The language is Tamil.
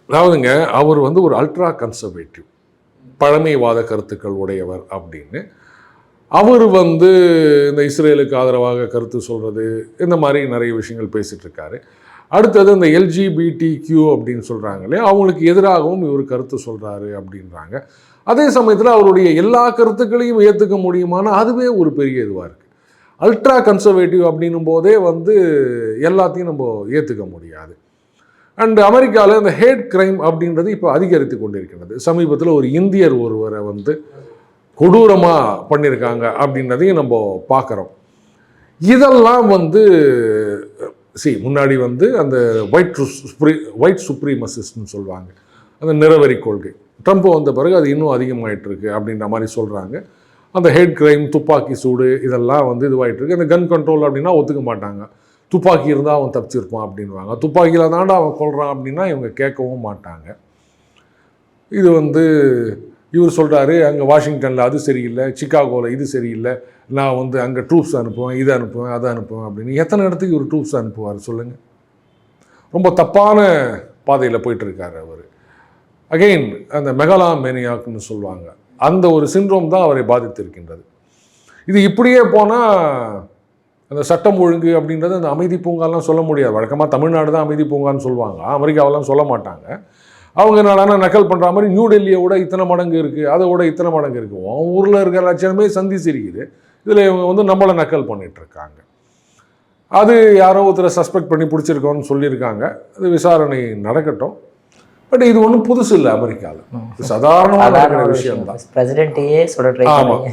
அதாவதுங்க அவர் வந்து ஒரு அல்ட்ரா கன்சர்வேட்டிவ் பழமைவாத கருத்துக்கள் உடையவர் அப்படின்னு. அவர் வந்து இந்த இஸ்ரேலுக்கு ஆதரவாக கருத்து சொல்கிறது, இந்த மாதிரி நிறைய விஷயங்கள் பேசிகிட்டு இருக்காரு. அடுத்தது இந்த LGBTQ அப்படின்னு சொல்கிறாங்க இல்லையா, அவங்களுக்கு எதிராகவும் இவர் கருத்து சொல்கிறாரு அப்படின்றாங்க. அதே சமயத்தில் அவருடைய எல்லா கருத்துக்களையும் ஏற்றுக்க முடியுமானா அதுவே ஒரு பெரிய இதுவாக இருக்குது. அல்ட்ரா கன்சர்வேட்டிவ் அப்படின்னும் போதே வந்து எல்லாத்தையும் நம்ம ஏற்றுக்க முடியாது. அண்ட் அமெரிக்காவில் இந்த ஹேட் கிரைம் அப்படின்றது இப்போ அதிகரித்து கொண்டிருக்கிறது. சமீபத்தில் ஒரு இந்தியர் ஒருவரை வந்து கொடூரமாக பண்ணியிருக்காங்க அப்படின்றதையும் நம்ம பார்க்குறோம். இதெல்லாம் வந்து முன்னாடி வந்து அந்த ஒயிட் சுப்ரீமசிஸ்ட்னு சொல்லுவாங்க, அந்த நிறவெறி கொள்கை. ட்ரம்ப் வந்த பிறகு அது இன்னும் அதிகமாகிட்டு இருக்கு அப்படின்ற மாதிரி சொல்கிறாங்க. அந்த ஹேட் கிரைம், துப்பாக்கி சூடு, இதெல்லாம் வந்து இதுவாகிட்டு இருக்கு. அந்த கன் கண்ட்ரோல் அப்படின்னா ஒத்துக்க மாட்டாங்க. துப்பாக்கி இருந்தால் அவன் தப்பிச்சிருப்பான் அப்படின்வாங்க. துப்பாக்கியில் தாண்டா அவன் கொள்கிறான் அப்படின்னா இவங்க கேட்கவும் மாட்டாங்க. இது வந்து இவர் சொல்கிறாரு, அங்கே வாஷிங்டனில் அது சரியில்லை, சிக்காகோவில் இது சரியில்லை, நான் வந்து அங்கே ட்ரூப்ஸ் அனுப்புவேன், இதை அனுப்புவேன், அதை அனுப்புவேன் அப்படின்னு. எத்தனை இடத்துக்கு இவர் ட்ரூப்ஸ் அனுப்புவார் சொல்லுங்கள்? ரொம்ப தப்பான பாதையில் போயிட்டுருக்காரு அவர். அகெயின் அந்த மெகலாமேனியாக்னு சொல்லுவாங்க, அந்த ஒரு சிண்ட்ரோம் தான் அவரை பாதித்திருக்கின்றது. இது இப்படியே போனால் அந்த சட்டம் ஒழுங்கு அப்படின்றது அந்த அமைதி பூங்காலாம் சொல்ல முடியாது. வழக்கமாக தமிழ்நாடு தான் அமைதி பூங்கான்னு சொல்லுவாங்க, அமெரிக்காவெல்லாம் சொல்ல மாட்டாங்க. அவங்க என்னடானா நக்கல் பண்ணுற மாதிரி நியூ டெல்லியை விட இத்தனை மடங்கு இருக்குது, அதை விட இத்தனை மடங்கு இருக்குது, உன் ஊரில் இருக்கிற லட்சணமே சந்தி சிரிக்குது, இதில் இவங்க வந்து நம்மளை நக்கல் பண்ணிகிட்ருக்காங்க. அது யாரோ ஒருத்தரை சஸ்பெக்ட் பண்ணி பிடிச்சிருக்கோன்னு சொல்லியிருக்காங்க. அது விசாரணை நடக்கட்டும். பட் இது ஒன்றும் புதுசு இல்லை, அமெரிக்காவில் சாதாரணமாக நடக்கிற விஷயம் தான். பிரசிடென்ட்டையே சொல்ல ட்ரை ஆமாம்.